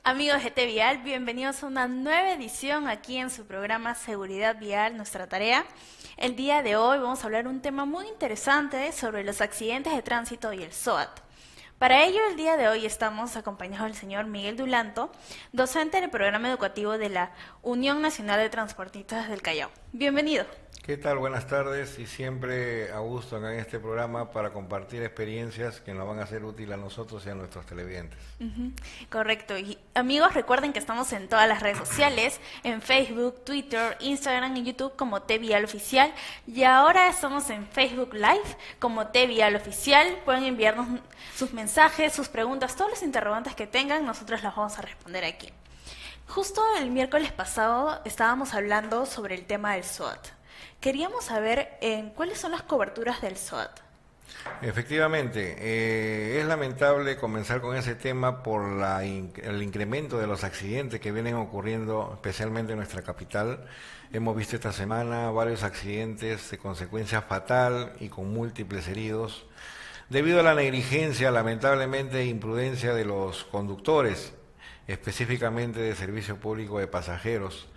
Amigos de T Vial, bienvenidos a una nueva edición aquí en su programa Seguridad Vial, nuestra tarea. El día de hoy vamos a hablar un tema muy interesante sobre los accidentes de tránsito y el SOAT. Para ello, el día de hoy estamos acompañados del señor Miguel Dulanto, docente del programa educativo de la Unión Nacional de Transportistas del Callao. Bienvenido. ¿Qué tal? Buenas tardes y siempre a gusto acá en este programa para compartir experiencias que nos van a ser útiles a nosotros y a nuestros televidentes. Correcto. Y amigos, recuerden que estamos en todas las redes sociales, en Facebook, Twitter, Instagram y YouTube como TVial Oficial. Y ahora estamos en Facebook Live como TVial Oficial. Pueden enviarnos sus mensajes, sus preguntas, todos los interrogantes que tengan, nosotros las vamos a responder aquí. Justo el miércoles pasado estábamos hablando sobre el tema del SOAT. Queríamos saber cuáles son las coberturas del SOAT. Efectivamente, es lamentable comenzar con ese tema por el incremento de los accidentes que vienen ocurriendo, especialmente en nuestra capital. Hemos visto esta semana varios accidentes de consecuencia fatal y con múltiples heridos, debido a la negligencia, lamentablemente, e imprudencia de los conductores, específicamente de servicio público de pasajeros,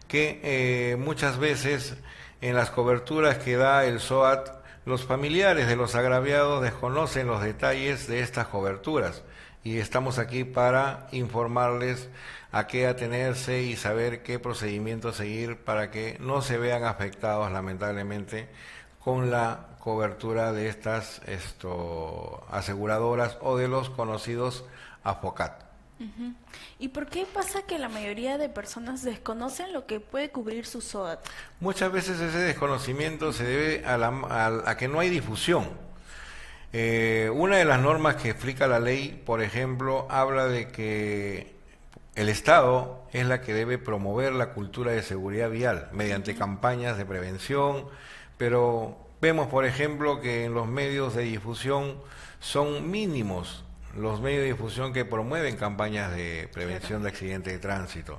que muchas veces en las coberturas que da el SOAT, los familiares de los agraviados desconocen los detalles de estas coberturas y estamos aquí para informarles a qué atenerse y saber qué procedimiento seguir para que no se vean afectados lamentablemente con la cobertura de estas aseguradoras o de los conocidos AFOCAT. ¿Y por qué pasa que la mayoría de personas desconocen lo que puede cubrir su SOAT? Muchas veces ese desconocimiento se debe a que no hay difusión. Una de las normas que explica la ley, por ejemplo, habla de que el Estado es la que debe promover la cultura de seguridad vial mediante campañas de prevención, pero vemos, por ejemplo, que en los medios de difusión son mínimos los medios de difusión que promueven campañas de prevención de accidentes de tránsito.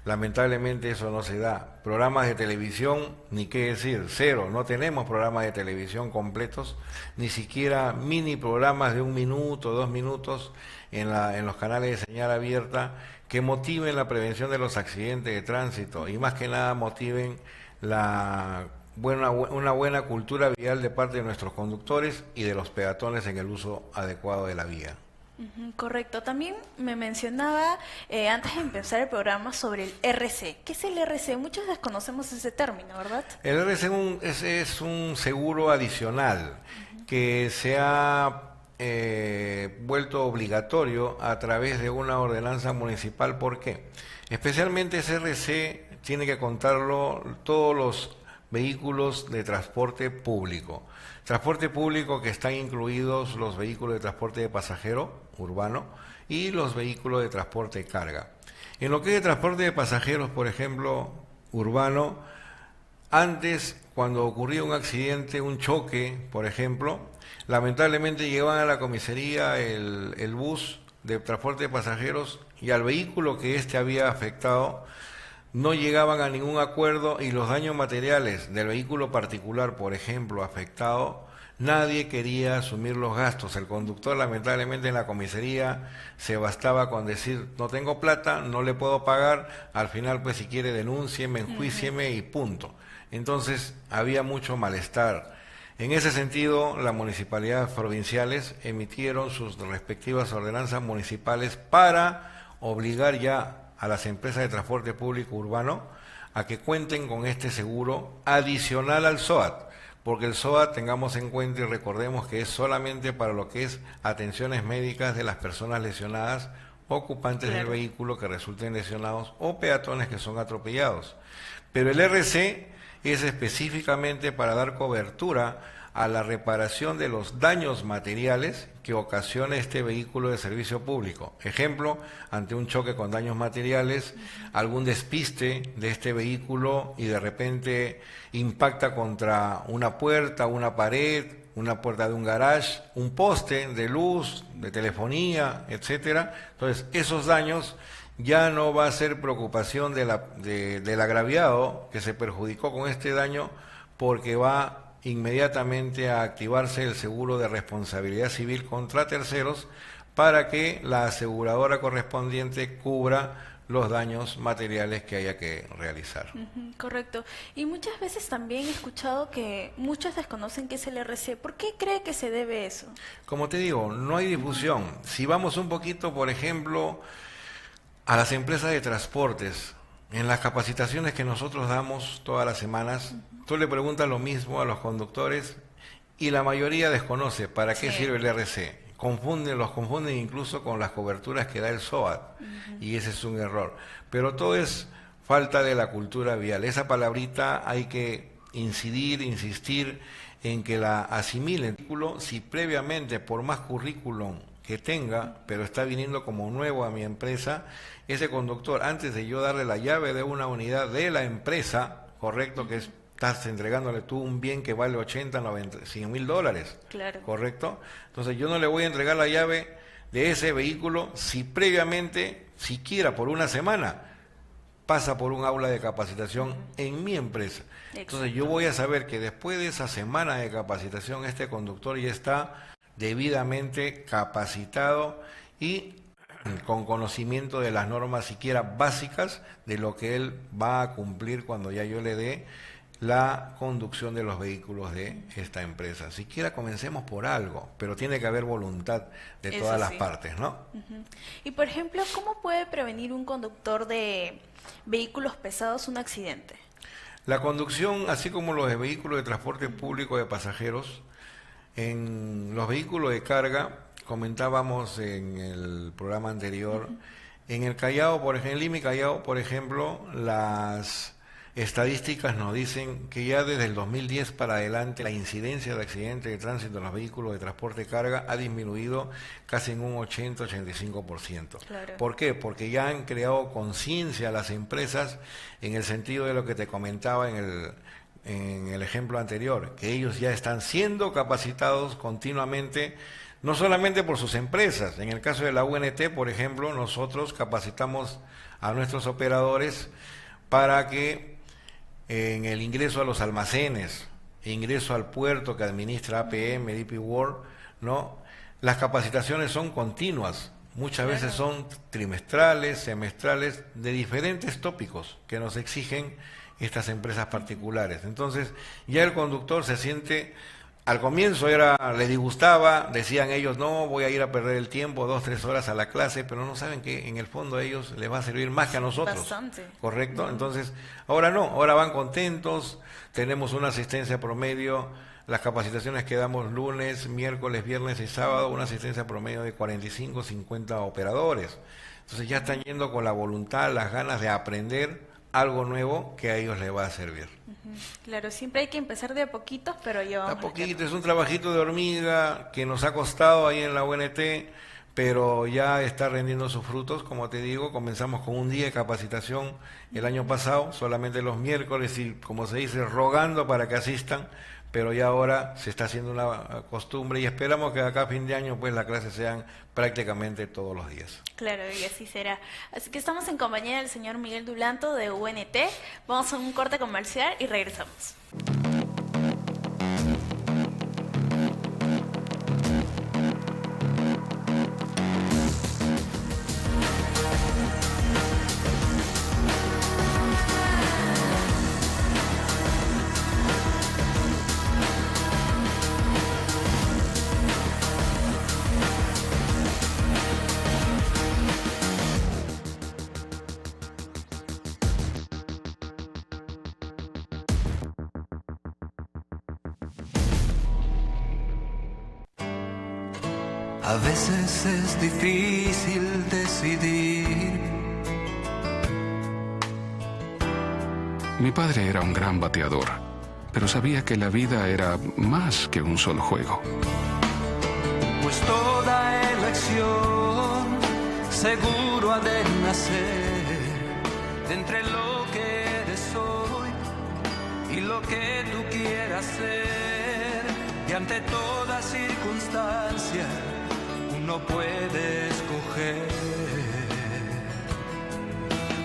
Lamentablemente eso no se da. Programas de televisión, ni qué decir, cero. No tenemos programas de televisión completos, ni siquiera mini programas de 1 minuto, 2 minutos en los canales de señal abierta que motiven la prevención de los accidentes de tránsito y más que nada motiven una buena cultura vial de parte de nuestros conductores y de los peatones en el uso adecuado de la vía. Correcto. También me mencionaba antes de empezar el programa sobre el RC. ¿Qué es el RC? Muchos desconocemos ese término, ¿verdad? El RC es un seguro adicional que se ha vuelto obligatorio a través de una ordenanza municipal. ¿Por qué? Especialmente ese RC tiene que contarlo todos los vehículos de transporte público. Transporte público que están incluidos los vehículos de transporte de pasajero urbano y los vehículos de transporte de carga. En lo que es de transporte de pasajeros, por ejemplo, urbano, antes cuando ocurría un accidente, un choque, por ejemplo, lamentablemente llevaban a la comisaría el bus de transporte de pasajeros y al vehículo que éste había afectado no llegaban a ningún acuerdo y los daños materiales del vehículo particular, por ejemplo, afectado, nadie quería asumir los gastos. El conductor, lamentablemente, en la comisaría se bastaba con decir, no tengo plata, no le puedo pagar, al final, pues si quiere denúncieme, enjuícieme y punto. Entonces, había mucho malestar. En ese sentido, las municipalidades provinciales emitieron sus respectivas ordenanzas municipales para obligar ya a las empresas de transporte público urbano a que cuenten con este seguro adicional al SOAT, porque el SOAT, tengamos en cuenta y recordemos que es solamente para lo que es atenciones médicas de las personas lesionadas, ocupantes del vehículo que resulten lesionados o peatones que son atropellados. Pero el RC es específicamente para dar cobertura a la reparación de los daños materiales que ocasione este vehículo de servicio público. Ejemplo, ante un choque con daños materiales, algún despiste de este vehículo y de repente impacta contra una puerta, una pared, una puerta de un garage, un poste de luz, de telefonía, etcétera. Entonces, esos daños ya no va a ser preocupación del agraviado que se perjudicó con este daño, porque va inmediatamente a activarse el seguro de responsabilidad civil contra terceros para que la aseguradora correspondiente cubra los daños materiales que haya que realizar. Correcto. Y muchas veces también he escuchado que muchos desconocen qué es el RC. ¿Por qué cree que se debe eso? Como te digo, no hay difusión. Si vamos un poquito, por ejemplo, a las empresas de transportes, en las capacitaciones que nosotros damos todas las semanas, tú le preguntas lo mismo a los conductores y la mayoría desconoce para qué sirve el RC. Los confunden incluso con las coberturas que da el SOAT, y ese es un error. Pero todo es falta de la cultura vial. Esa palabrita hay que insistir en que la asimilen. Si previamente, por más currículum que tenga, pero está viniendo como nuevo a mi empresa, ese conductor, antes de yo darle la llave de una unidad de la empresa, correcto, que estás entregándole tú un bien que vale 80, 90, $100,000, claro, correcto, entonces yo no le voy a entregar la llave de ese vehículo si previamente, siquiera por una semana, pasa por un aula de capacitación en mi empresa. Entonces yo voy a saber que después de esa semana de capacitación este conductor ya está debidamente capacitado y con conocimiento de las normas siquiera básicas de lo que él va a cumplir cuando ya yo le dé la conducción de los vehículos de esta empresa. Siquiera comencemos por algo, pero tiene que haber voluntad de todas las partes, ¿no? Y por ejemplo, ¿cómo puede prevenir un conductor de vehículos pesados un accidente? La conducción, así como los de vehículos de transporte público de pasajeros, en los vehículos de carga, comentábamos en el programa anterior, en el Callao, por ejemplo, en Lima y Callao, por ejemplo, las estadísticas nos dicen que ya desde el 2010 para adelante la incidencia de accidentes de tránsito en los vehículos de transporte de carga ha disminuido casi en un 80-85%. Claro. ¿Por qué? Porque ya han creado conciencia las empresas en el sentido de lo que te comentaba en el ejemplo anterior, que ellos ya están siendo capacitados continuamente, no solamente por sus empresas. En el caso de la UNT, por ejemplo, nosotros capacitamos a nuestros operadores para que en el ingreso a los almacenes, ingreso al puerto que administra APM, DP World, ¿no? Las capacitaciones son continuas, muchas veces son trimestrales, semestrales, de diferentes tópicos que nos exigen estas empresas particulares. Entonces, ya el conductor se siente, al comienzo les disgustaba, decían ellos, no, voy a ir a perder el tiempo, 2-3 horas a la clase, pero no saben que en el fondo a ellos les va a servir más que a nosotros. Bastante. ¿Correcto? Entonces, ahora no, ahora van contentos, tenemos una asistencia promedio, las capacitaciones que damos lunes, miércoles, viernes y sábado, una asistencia promedio de 45-50 operadores. Entonces ya están yendo con la voluntad, las ganas de aprender algo nuevo que a ellos les va a servir. Claro, siempre hay que empezar de a poquitos, pero yo... A poquito, es un trabajito de hormiga que nos ha costado ahí en la UNT, pero ya está rendiendo sus frutos. Como te digo, comenzamos con un día de capacitación el año pasado, solamente los miércoles y, como se dice, rogando para que asistan, pero ya ahora se está haciendo una costumbre y esperamos que acá a fin de año pues las clases sean prácticamente todos los días. Claro, y así será. Así que estamos en compañía del señor Miguel Dulanto de UNT. Vamos a un corte comercial y regresamos. A veces es difícil decidir. Mi padre era un gran bateador, pero sabía que la vida era más que un solo juego. Pues toda elección seguro ha de nacer de entre lo que eres hoy y lo que tú quieras ser. Y ante toda circunstancia uno puede escoger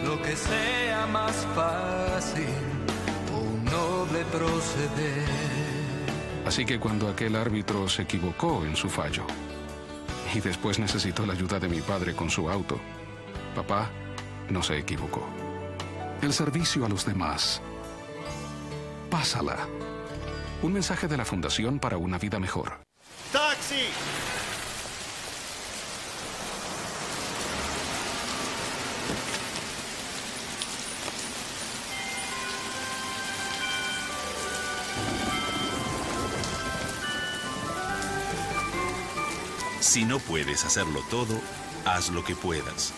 lo que sea más fácil o un noble proceder. Así que cuando aquel árbitro se equivocó en su fallo, y después necesitó la ayuda de mi padre con su auto. Papá no se equivocó. El servicio a los demás. Pásala. Un mensaje de la Fundación para una Vida Mejor. ¡Taxi! Si no puedes hacerlo todo, haz lo que puedas.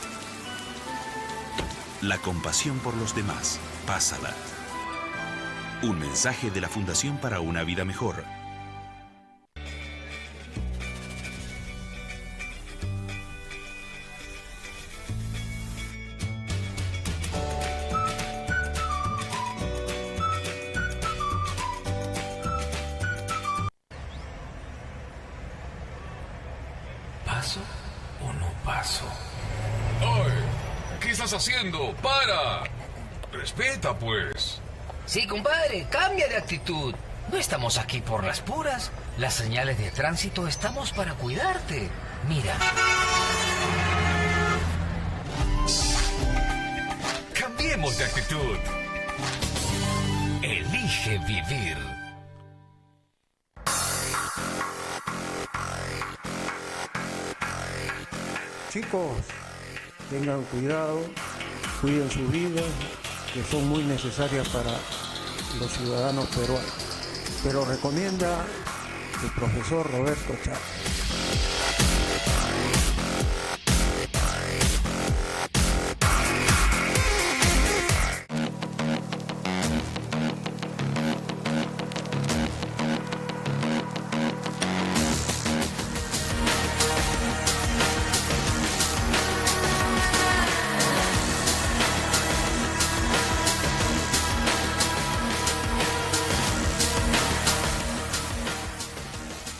La compasión por los demás, pásala. Un mensaje de la Fundación para una Vida Mejor. ¿Paso o no paso? ¡Ay! ¿Qué estás haciendo? ¡Para! Respeta, pues. Sí, compadre, cambia de actitud. No estamos aquí por las puras. Las señales de tránsito estamos para cuidarte. Mira. Cambiemos de actitud. Elige vivir. Chicos, tengan cuidado, cuiden sus vidas, que son muy necesarias para los ciudadanos peruanos. Pero recomienda el profesor Roberto Chávez.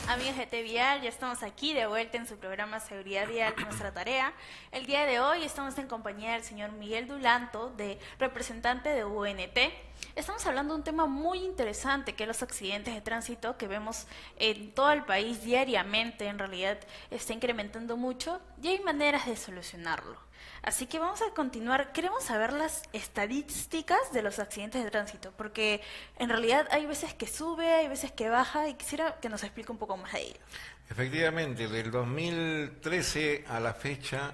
Amigos de T-Vial, ya estamos aquí de vuelta en su programa Seguridad Vial, nuestra tarea. El día de hoy estamos en compañía del señor Miguel Dulanto, representante de UNT. Estamos hablando de un tema muy interesante, que es los accidentes de tránsito que vemos en todo el país diariamente. En realidad está incrementando mucho y hay maneras de solucionarlo. Así que vamos a continuar. Queremos saber las estadísticas de los accidentes de tránsito, porque en realidad hay veces que sube, hay veces que baja, y quisiera que nos explique un poco más de ello. Efectivamente, del 2013 a la fecha,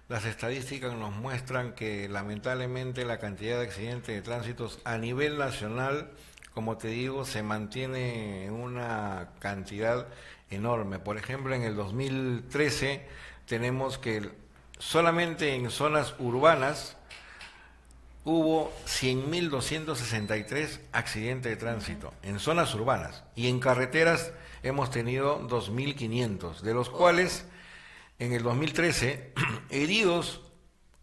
las estadísticas nos muestran que lamentablemente la cantidad de accidentes de tránsito a nivel nacional, como te digo, se mantiene en una cantidad enorme. Por ejemplo, en el 2013 tenemos que solamente en zonas urbanas hubo 100.263 accidentes de tránsito, en zonas urbanas, y en carreteras hemos tenido 2.500, de los cuales en el 2013 heridos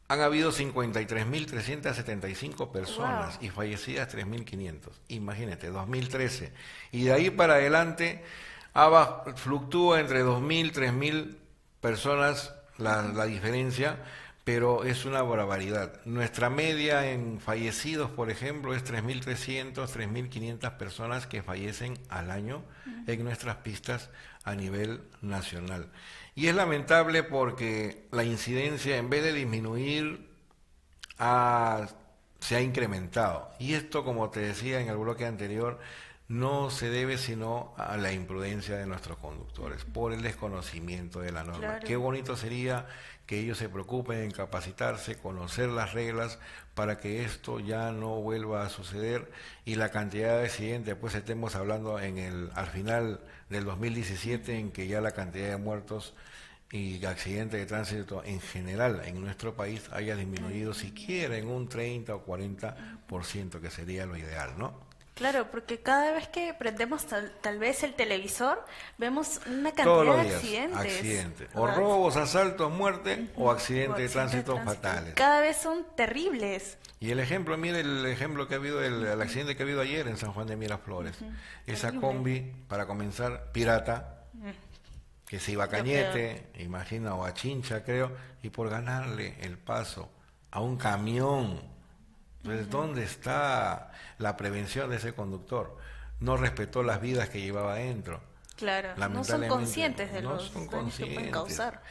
han habido 53.375 personas y fallecidas 3.500. Imagínate, 2013. Y de ahí para adelante fluctúa entre 2.000, 3.000 personas la diferencia, pero es una barbaridad. Nuestra media en fallecidos, por ejemplo, es 3.300, 3.500 personas que fallecen al año en nuestras pistas a nivel nacional. Y es lamentable porque la incidencia, en vez de disminuir, se ha incrementado. Y esto, como te decía en el bloque anterior, no se debe sino a la imprudencia de nuestros conductores, por el desconocimiento de la norma. Claro. Qué bonito sería que ellos se preocupen en capacitarse, conocer las reglas para que esto ya no vuelva a suceder y la cantidad de accidentes, pues estemos hablando al final del 2017, en que ya la cantidad de muertos y accidentes de tránsito en general en nuestro país haya disminuido siquiera en un 30 o 40%, que sería lo ideal, ¿no? Claro, porque cada vez que prendemos tal vez el televisor, vemos una Todos cantidad los de días, accidentes. O robos, asaltos, muerte o accidentes de tránsito fatales. Cada vez son terribles. Y el ejemplo, mire el ejemplo que ha habido, el accidente que ha habido ayer en San Juan de Miraflores. Esa Terrible. combi, para comenzar, pirata, que se iba a Lo Cañete, imagina, o a Chincha, creo, y por ganarle el paso a un camión. Entonces, ¿dónde está la prevención de ese conductor? No respetó las vidas que llevaba adentro. Claro, no son Lamentablemente, conscientes de no los son daños que pueden conscientes. causar.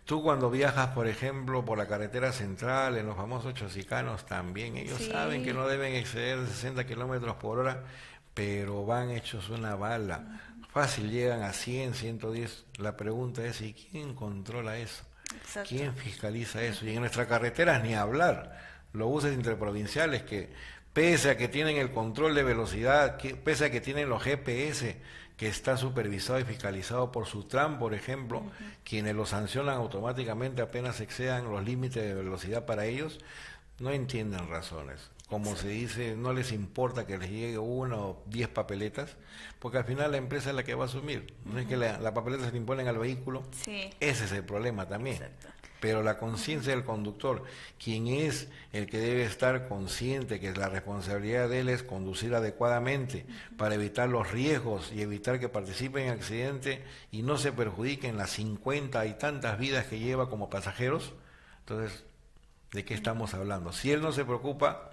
Tú cuando viajas, por ejemplo, por la carretera central, en los famosos chosicanos, también ellos Sí. saben que no deben exceder 60 kilómetros por hora, pero van hechos una bala. Fácil llegan a 100, 110. La pregunta es, ¿y quién controla eso? Exacto. ¿Quién fiscaliza eso? Y en nuestras carreteras ni hablar. Los buses interprovinciales que, pese a que tienen el control de velocidad, pese a que tienen los GPS, que está supervisado y fiscalizado por Sutran, por ejemplo, quienes lo sancionan automáticamente apenas excedan los límites de velocidad para ellos, no entienden razones. Como se dice, no les importa que les llegue 1 o 10 papeletas, porque al final la empresa es la que va a asumir. No es que la papeleta se le imponen al vehículo, Sí. ese es el problema también. Exacto. Pero la conciencia del conductor, quien es el que debe estar consciente que la responsabilidad de él es conducir adecuadamente para evitar los riesgos y evitar que participe en accidente y no se perjudiquen las 50 y tantas vidas que lleva como pasajeros. Entonces, ¿de qué estamos hablando? Si él no se preocupa,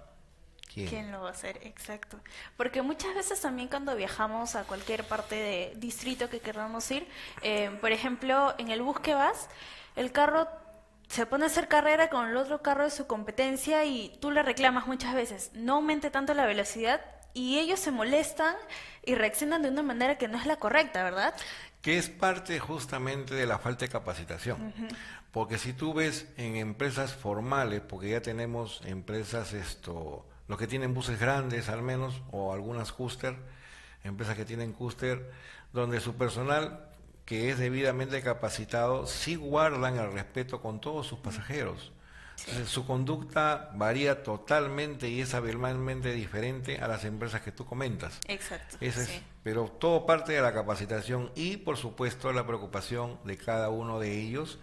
¿Quién lo va a hacer? Exacto. Porque muchas veces también cuando viajamos a cualquier parte de distrito que queramos ir, por ejemplo, en el bus que vas, el carro se pone a hacer carrera con el otro carro de su competencia y tú le reclamas muchas veces, no aumente tanto la velocidad y ellos se molestan y reaccionan de una manera que no es la correcta, ¿verdad? Que es parte justamente de la falta de capacitación. Porque si tú ves en empresas formales, porque ya tenemos empresas, los que tienen buses grandes al menos, o algunas cluster, empresas que tienen cluster, donde su personal, que es debidamente capacitado, sí guardan el respeto con todos sus pasajeros. Entonces, su conducta varía totalmente y es abismalmente diferente a las empresas que tú comentas. Exacto. Ese Sí. es, pero todo parte de la capacitación y, por supuesto, la preocupación de cada uno de ellos,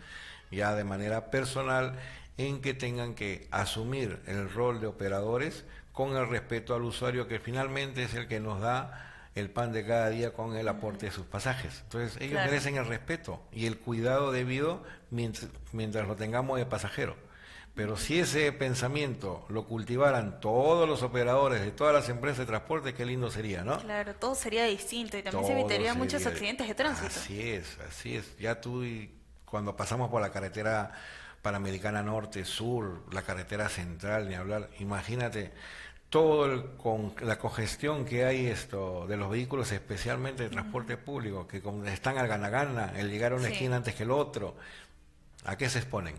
ya de manera personal, en que tengan que asumir el rol de operadores con el respeto al usuario, que finalmente es el que nos da el pan de cada día con el aporte de sus pasajes. Entonces, ellos Claro. merecen el respeto y el cuidado debido mientras lo tengamos de pasajero. Pero si ese pensamiento lo cultivaran todos los operadores de todas las empresas de transporte, qué lindo sería, ¿no? Claro, todo sería distinto y también se Todo evitaría muchos sería- accidentes de tránsito. Así es, así es. Ya cuando pasamos por la carretera Panamericana Norte, Sur, la carretera central, ni hablar, imagínate con la congestión que hay de los vehículos, especialmente de transporte público, que como están al gana-gana, el llegar a una Sí. esquina antes que el otro, ¿a qué se exponen?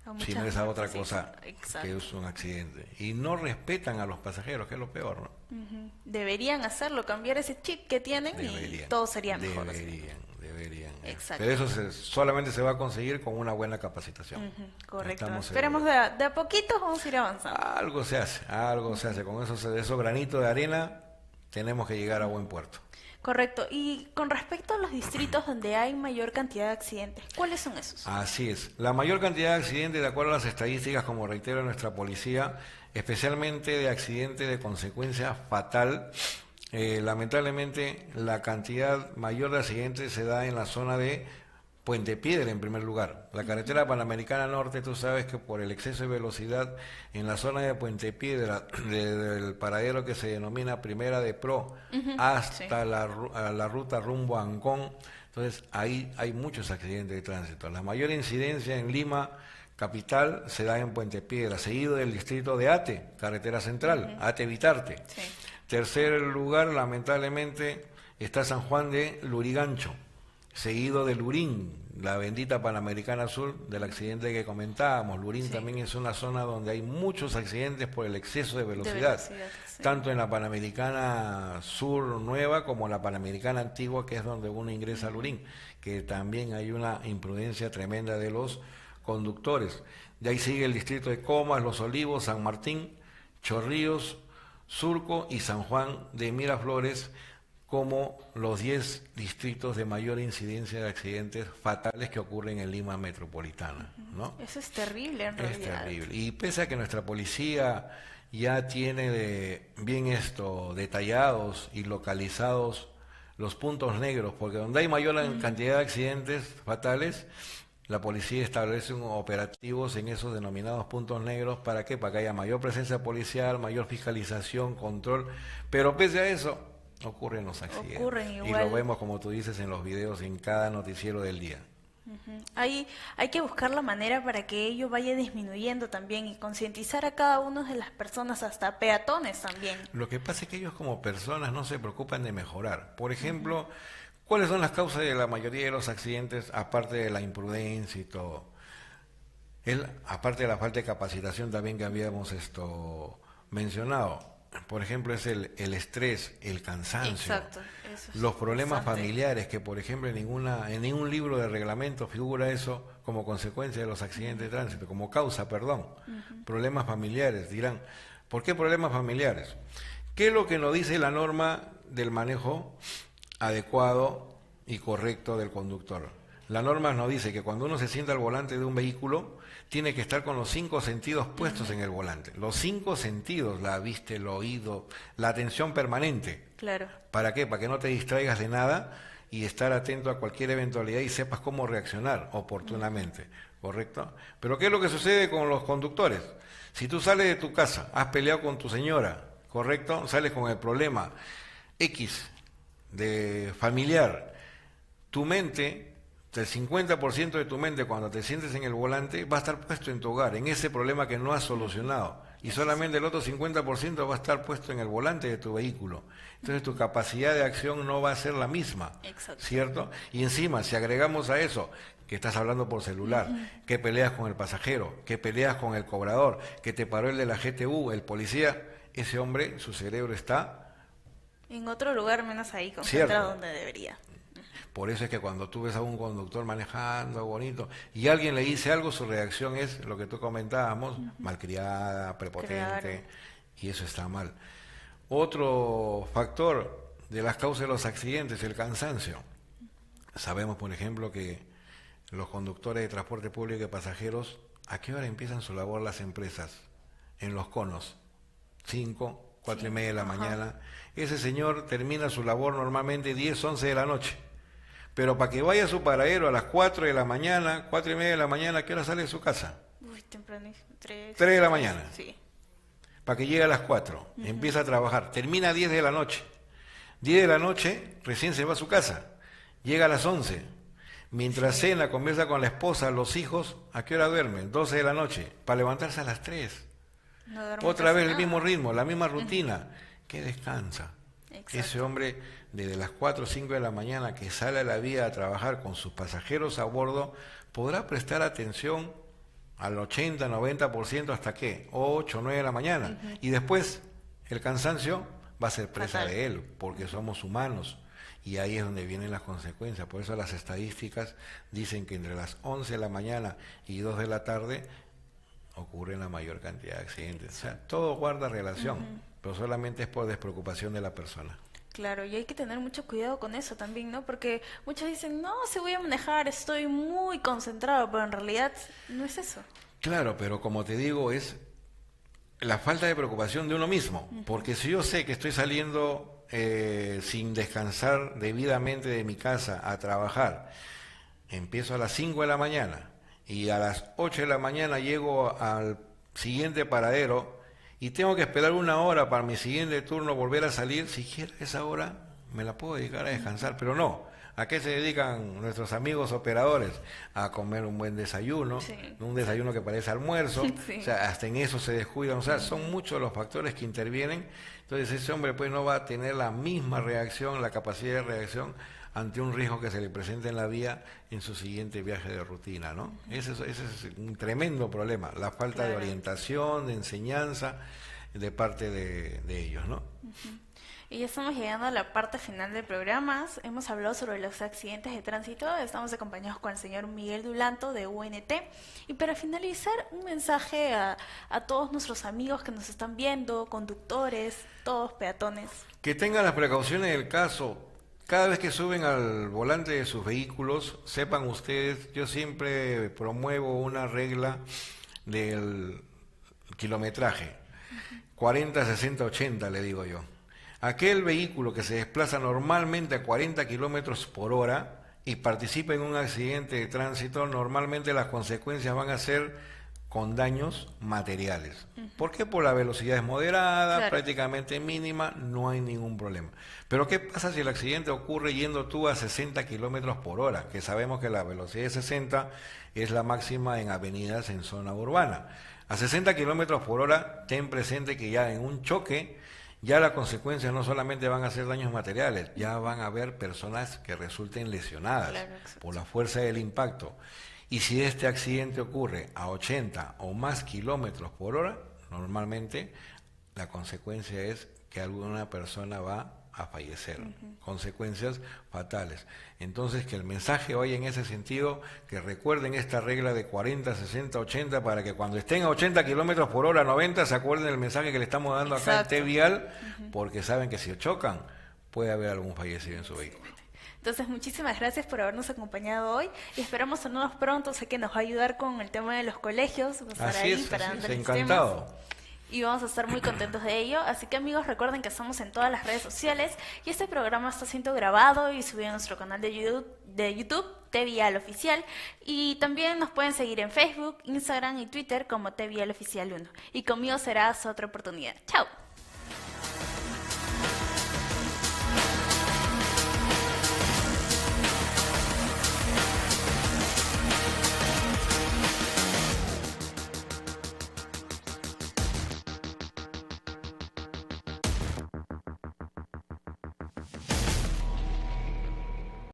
A Si muchas no es a otra sí, cosa exacto. que es un accidente. Y no respetan a los pasajeros, que es lo peor, ¿no? Ujú. Deberían hacerlo, cambiar ese chip que tienen y Deberían, todo sería mejor. así. Deberían. Exacto. Pero eso solamente se va a conseguir con una buena capacitación. Ujú, correcto. Estamos Esperemos seguros. de a poquitos vamos a ir avanzando. Algo se hace. Con esos granitos de arena tenemos que llegar a buen puerto. Correcto. Y con respecto a los distritos donde hay mayor cantidad de accidentes, ¿cuáles son esos? Así es. La mayor cantidad de accidentes, de acuerdo a las estadísticas, como reitero nuestra policía, especialmente de accidentes de consecuencia fatal, lamentablemente la cantidad mayor de accidentes se da en la zona de Puente Piedra en primer lugar. La carretera Panamericana Norte, tú sabes que por el exceso de velocidad en la zona de Puente Piedra, del paradero que se denomina Primera de Pro, hasta la ruta rumbo a Ancón, entonces ahí hay muchos accidentes de tránsito. La mayor incidencia en Lima capital se da en Puente Piedra, seguido del distrito de Ate, carretera central, Ate Vitarte. Sí. Tercer lugar, lamentablemente, está San Juan de Lurigancho, seguido de Lurín, la bendita Panamericana Sur, del accidente que comentábamos. Lurín también es una zona donde hay muchos accidentes por el exceso de velocidad, sí. tanto en la Panamericana Sur nueva como en la Panamericana antigua, que es donde uno ingresa a Lurín, que también hay una imprudencia tremenda de los conductores. De ahí sigue el distrito de Comas, Los Olivos, San Martín, Chorrillos, Surco y San Juan de Miraflores, como los 10 distritos de mayor incidencia de accidentes fatales que ocurren en Lima metropolitana, ¿no? Eso es terrible en Es realidad. terrible. Y pese a que nuestra policía ya tiene bien detallados y localizados los puntos negros, porque donde hay mayor cantidad de accidentes fatales, la policía establece operativos en esos denominados puntos negros. ¿Para qué? Para que haya mayor presencia policial, mayor fiscalización, control. Pero pese a eso, ocurren los accidentes. Ocurren y igual. lo vemos, como tú dices, en los videos, en cada noticiero del día. Hay que buscar la manera para que ello vaya disminuyendo también y concientizar a cada una de las personas, hasta peatones también. Lo que pasa es que ellos como personas no se preocupan de mejorar. Por ejemplo, ¿cuáles son las causas de la mayoría de los accidentes, aparte de la imprudencia y todo? Aparte de la falta de capacitación también que habíamos mencionado. Por ejemplo, es el estrés, el cansancio, Exacto, eso es los problemas bastante. familiares, que por ejemplo en ningún libro de reglamento figura eso como consecuencia de los accidentes de tránsito, como causa, perdón. Problemas familiares, dirán, ¿por qué problemas familiares? ¿Qué es lo que nos dice la norma del manejo adecuado y correcto del conductor? La norma nos dice que cuando uno se sienta al volante de un vehículo, tiene que estar con los 5 sentidos puestos en el volante. Los 5 sentidos, la vista, el oído, la atención permanente. Claro. ¿Para qué? Para que no te distraigas de nada y estar atento a cualquier eventualidad y sepas cómo reaccionar oportunamente, ¿correcto? Pero ¿qué es lo que sucede con los conductores? Si tú sales de tu casa, has peleado con tu señora, ¿correcto? Sales con el problema X de familiar, tu mente, el 50% de tu mente cuando te sientes en el volante va a estar puesto en tu hogar, en ese problema que no has solucionado. Y solamente el otro 50% va a estar puesto en el volante de tu vehículo. Entonces tu capacidad de acción no va a ser la misma, Exacto. ¿cierto? Y encima, si agregamos a eso que estás hablando por celular, que peleas con el pasajero, que peleas con el cobrador, que te paró el de la GTU, el policía, ese hombre, su cerebro está... En otro lugar menos ahí, concentrado Cierto. donde debería. Por eso es que cuando tú ves a un conductor manejando bonito y alguien le dice algo, su reacción es lo que tú comentábamos, malcriada, prepotente, Claro. y eso está mal. Otro factor de las causas de los accidentes, el cansancio. Sabemos, por ejemplo, que los conductores de transporte público y pasajeros, ¿a qué hora empiezan su labor las empresas? En los conos, 5, 4 y media de la mañana. Ese señor termina su labor normalmente 10, 11 de la noche. Pero para que vaya a su paradero a las 4 de la mañana, 4 y media de la mañana, ¿a qué hora sale de su casa? Uy, tempranísimo. 3 3 de la mañana. Sí. Para que llegue a las 4, empieza a trabajar, termina a 10 de la noche. 10 de la noche, recién se va a su casa, llega a las 11. Mientras cena, conversa con la esposa, los hijos, ¿a qué hora duermen? 12 de la noche, para levantarse a las 3. No duermo Otra casi vez el nada. mismo ritmo, la misma rutina. ¿Qué descansa? Exacto. Ese hombre desde las 4 o 5 de la mañana que sale a la vía a trabajar con sus pasajeros a bordo, podrá prestar atención al 80, 90% hasta qué, 8, 9 de la mañana. Y después el cansancio va a ser presa Fatal. de él, porque somos humanos. Y ahí es donde vienen las consecuencias. Por eso las estadísticas dicen que entre las 11 de la mañana y 2 de la tarde ocurren la mayor cantidad de accidentes. O sea, todo guarda relación, pero solamente es por despreocupación de la persona. Claro, y hay que tener mucho cuidado con eso también, ¿no? Porque muchos dicen, no, si voy a manejar, estoy muy concentrado, pero en realidad no es eso. Claro, pero como te digo, es la falta de preocupación de uno mismo. Porque si yo sé que estoy saliendo sin descansar debidamente de mi casa a trabajar, empiezo a las 5 de la mañana y a las 8 de la mañana llego al siguiente paradero y tengo que esperar 1 hora para mi siguiente turno volver a salir, siquiera esa hora me la puedo dedicar a descansar, pero no. ¿A qué se dedican nuestros amigos operadores? A comer un buen desayuno, Sí. un desayuno que parece almuerzo, Sí. o sea, hasta en eso se descuidan, o sea, son muchos los factores que intervienen, entonces ese hombre pues no va a tener la misma reacción, la capacidad de reacción ante un riesgo que se le presente en la vía en su siguiente viaje de rutina, ¿no? Ese es un tremendo problema, la falta de Claro. orientación, de enseñanza de parte de ellos, ¿no? Y ya estamos llegando a la parte final del programa. Hemos hablado sobre los accidentes de tránsito. Estamos acompañados con el señor Miguel Dulanto de UNT. Y para finalizar, un mensaje a todos nuestros amigos que nos están viendo, conductores, todos peatones. Que tengan las precauciones del caso. Cada vez que suben al volante de sus vehículos, sepan ustedes, yo siempre promuevo una regla del kilometraje. 40, 60, 80, le digo yo. Aquel vehículo que se desplaza normalmente a 40 kilómetros por hora y participa en un accidente de tránsito, normalmente las consecuencias van a ser con daños materiales. ¿Por qué? Por la velocidad es moderada, Claro. prácticamente mínima, no hay ningún problema. Pero ¿qué pasa si el accidente ocurre yendo tú a 60 kilómetros por hora? Que sabemos que la velocidad de 60 es la máxima en avenidas en zona urbana. A 60 kilómetros por hora, ten presente que ya en un choque, ya las consecuencias no solamente van a ser daños materiales, ya van a haber personas que resulten lesionadas Claro, exacto. por la fuerza del impacto. Y si este accidente ocurre a 80 o más kilómetros por hora, normalmente la consecuencia es que alguna persona va a fallecer. Consecuencias fatales. Entonces, que el mensaje vaya en ese sentido, que recuerden esta regla de 40, 60, 80, para que cuando estén a 80 kilómetros por hora, 90, se acuerden del mensaje que le estamos dando acá en Exacto. T-Vial, porque saben que si chocan, puede haber algún fallecido en su vehículo. Entonces, muchísimas gracias por habernos acompañado hoy y esperamos tenernos pronto. Sé que nos va a ayudar con el tema de los colegios. Va a estar Así ahí es, para así es, darles encantado. temas. Y vamos a estar muy contentos de ello. Así que, amigos, recuerden que estamos en todas las redes sociales y este programa está siendo grabado y subido a nuestro canal de YouTube T-Vial Oficial. Y también nos pueden seguir en Facebook, Instagram y Twitter como T-Vial Oficial 1. Y conmigo será hasta otra oportunidad. ¡Chao!